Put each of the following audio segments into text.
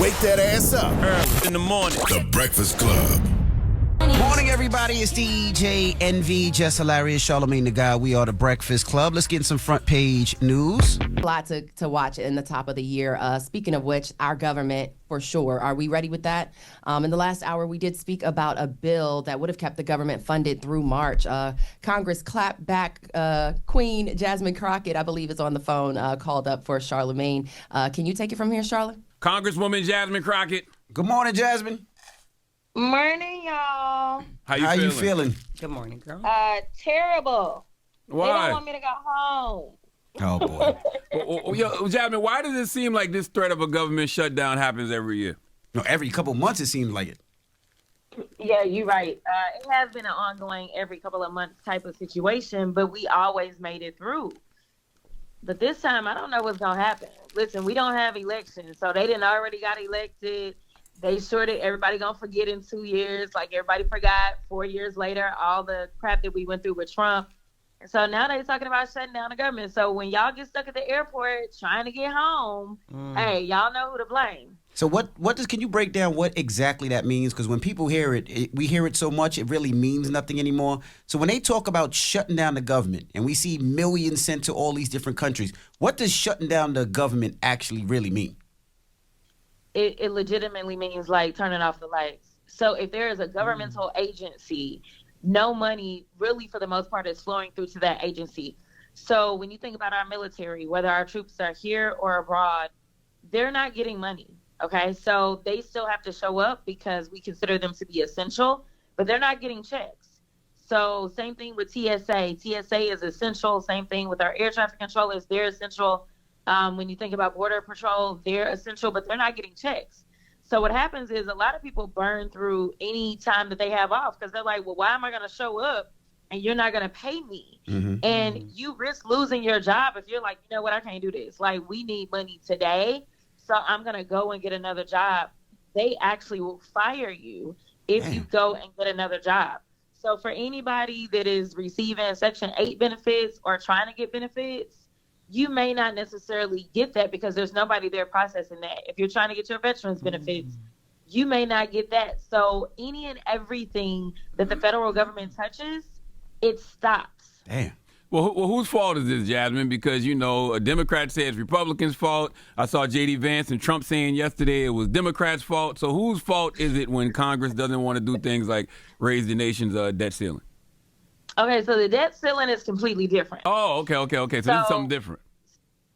Wake that ass up. Early in the morning. The Breakfast Club. Morning, everybody. It's DJ NV, Just Hilarious, Charlamagne the Guy. We are the Breakfast Club. Let's get some front page news. A lot to watch in the top of the year. Speaking of which, our government, for sure. Are we ready with that? In the last hour, we did speak about a bill that would have kept the government funded through March. Congress clapped back. Queen Jasmine Crockett, I believe, is on the phone, called up for Charlamagne. Can you take it from here, Charlotte? Congresswoman Jasmine Crockett. Good morning, Jasmine. Morning, y'all. How you feeling? Good morning, girl. Terrible. Why? They don't want me to go home. Oh, boy. Yo, Jasmine, why does it seem like this threat of a government shutdown happens every year? No, every couple months it seems like it. Yeah, you're right. It has been an ongoing every couple of months type of situation, but we always made it through. But this time, I don't know what's going to happen. Listen, we don't have elections, so they didn't already got elected. They sure that everybody going to forget in 2 years, like everybody forgot 4 years later, all the crap that we went through with Trump. And so now they're talking about shutting down the government. So when y'all get stuck at the airport trying to get home, hey, y'all know who to blame. So can you break down what exactly that means? Because when people hear it, we hear it so much, it really means nothing anymore. So when they talk about shutting down the government and we see millions sent to all these different countries, what does shutting down the government actually really mean? It legitimately means like turning off the lights. So if there is a governmental agency, no money really for the most part is flowing through to that agency. So when you think about our military, whether our troops are here or abroad, they're not getting money. Okay, so they still have to show up because we consider them to be essential, but they're not getting checks. So same thing with TSA. TSA is essential. Same thing with our air traffic controllers. They're essential. When you think about Border Patrol, they're essential, but they're not getting checks. So what happens is a lot of people burn through any time that they have off because they're like, well, why am I going to show up and you're not going to pay me? Mm-hmm. And you risk losing your job if you're like, you know what, I can't do this. Like, we need money today, so I'm going to go and get another job. They actually will fire you if you go and get another job. So for anybody that is receiving Section 8 benefits or trying to get benefits, you may not necessarily get that because there's nobody there processing that. If you're trying to get your veterans benefits, you may not get that. So any and everything that the federal government touches, it stops. Damn. Well, whose fault is this, Jasmine? Because, you know, a Democrat says it's Republicans' fault. I saw J.D. Vance and Trump saying yesterday it was Democrats' fault. So whose fault is it when Congress doesn't want to do things like raise the nation's debt ceiling? Okay, so the debt ceiling is completely different. Oh, okay. So this is something different.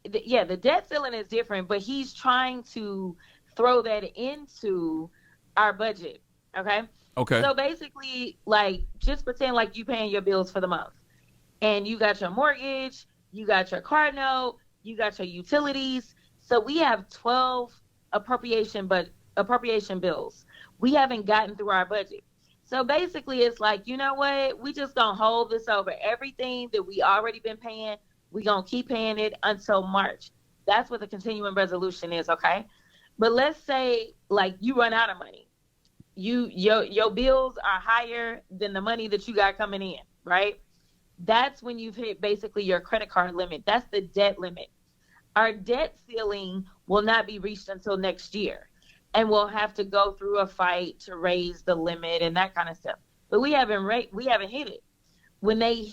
Yeah, the debt ceiling is different, but he's trying to throw that into our budget, okay? Okay. So basically, like, just pretend like you paying your bills for the month. And you got your mortgage, you got your car note, you got your utilities. So we have 12 appropriation bills. We haven't gotten through our budget. So basically, it's like, you know what? We just gonna hold this over. Everything that we already been paying, we gonna keep paying it until March. That's what the continuing resolution is, okay? But let's say, like, you run out of money. Your bills are higher than the money that you got coming in, right? That's when you've hit basically your credit card limit. That's the debt limit. Our debt ceiling will not be reached until next year. And we'll have to go through a fight to raise the limit and that kind of stuff. But we haven't hit it. When they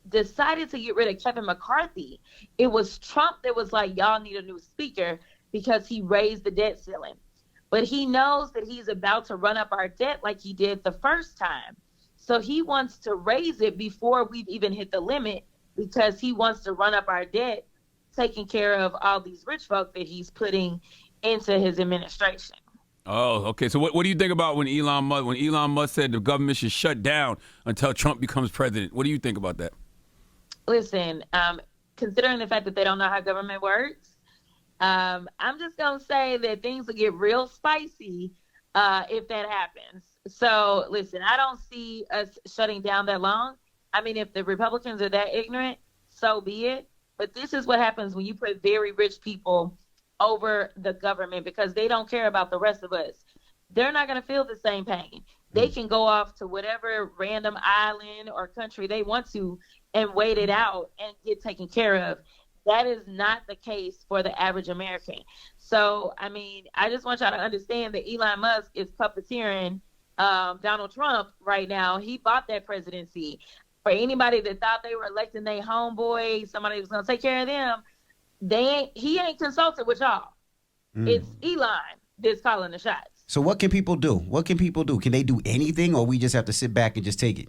decided to get rid of Kevin McCarthy, it was Trump that was like, y'all need a new speaker because he raised the debt ceiling. But he knows that he's about to run up our debt like he did the first time. So he wants to raise it before we've even hit the limit because he wants to run up our debt, taking care of all these rich folk that he's putting into his administration. Oh, okay. So what do you think about when Elon Musk said the government should shut down until Trump becomes president? What do you think about that? Listen, considering the fact that they don't know how government works, I'm just going to say that things will get real spicy if that happens. So, listen, I don't see us shutting down that long. I mean, if the Republicans are that ignorant, so be it. But this is what happens when you put very rich people over the government because they don't care about the rest of us. They're not going to feel the same pain. They can go off to whatever random island or country they want to and wait it out and get taken care of. That is not the case for the average American. So, I mean, I just want y'all to understand that Elon Musk is puppeteering Donald Trump right now. He bought that presidency. For anybody that thought they were electing their homeboy, somebody who was going to take care of them, he ain't consulted with y'all. It's Elon that's calling the shots. So what can people do? What can people do? Can they do anything, or we just have to sit back and just take it?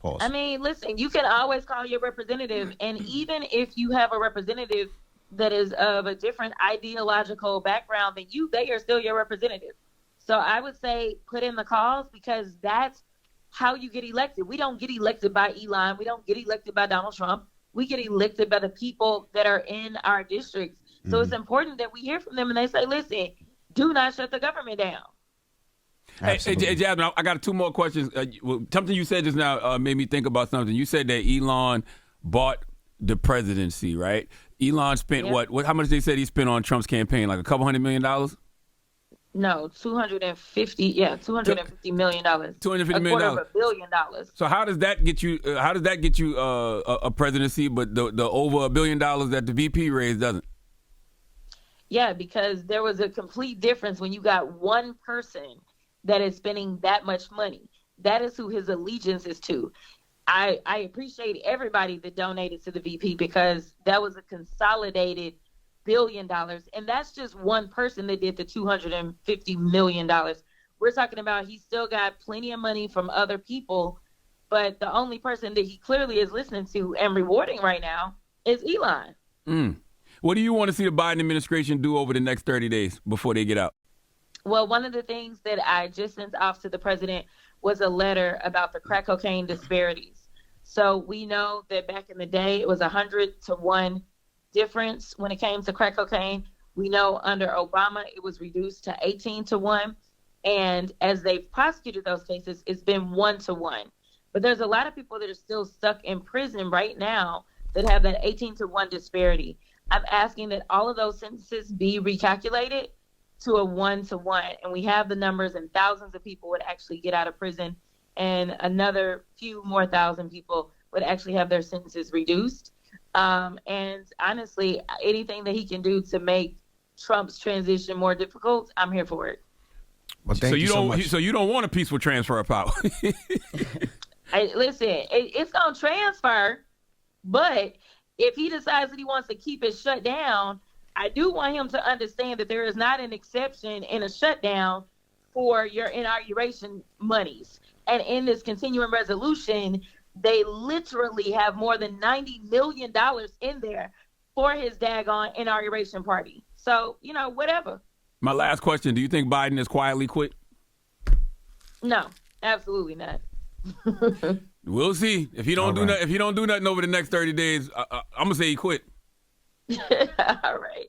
Pause. I mean, listen, you can always call your representative, and even if you have a representative that is of a different ideological background than you, they are still your representative. So I would say put in the calls, because that's how you get elected. We don't get elected by Elon. We don't get elected by Donald Trump. We get elected by the people that are in our districts. So it's important that we hear from them and they say, listen, do not shut the government down. Hey, Jasmine, I got 2 more questions. Something you said just now made me think about something. You said that Elon bought the presidency, right? Elon spent what? How much they said he spent on Trump's campaign? Like $200 million? No, $250 million. $250 million. $250 billion. So how does that get you? A presidency, but the over $1 billion that the VP raised doesn't? Yeah, because there was a complete difference when you got one person that is spending that much money. That is who his allegiance is to. I appreciate everybody that donated to the VP, because that was a consolidated $1 billion. And that's just one person that did the $250 million. We're talking about he still got plenty of money from other people, but the only person that he clearly is listening to and rewarding right now is Elon. What do you want to see the Biden administration do over the next 30 days before they get out? Well, one of the things that I just sent off to the president was a letter about the crack cocaine disparities. So we know that back in the day, it was 100-1 difference when it came to crack cocaine. We know under Obama, it was reduced to 18-1. And as they've prosecuted those cases, it's been 1-1. But there's a lot of people that are still stuck in prison right now that have that 18-1 disparity. I'm asking that all of those sentences be recalculated to a 1-1. And we have the numbers, and thousands of people would actually get out of prison, and another few more thousand people would actually have their sentences reduced. And honestly, anything that he can do to make Trump's transition more difficult, I'm here for it. Well, thank you so much. So you don't want a peaceful transfer of power? Listen, it's going to transfer, but if he decides that he wants to keep it shut down, I do want him to understand that there is not an exception in a shutdown for your inauguration monies. And in this continuing resolution, they literally have more than $90 million in there for his daggone inauguration party. So, whatever. My last question, do you think Biden has quietly quit? No, absolutely not. We'll see. If he don't do nothing over the next 30 days, I'm gonna say he quit. All right.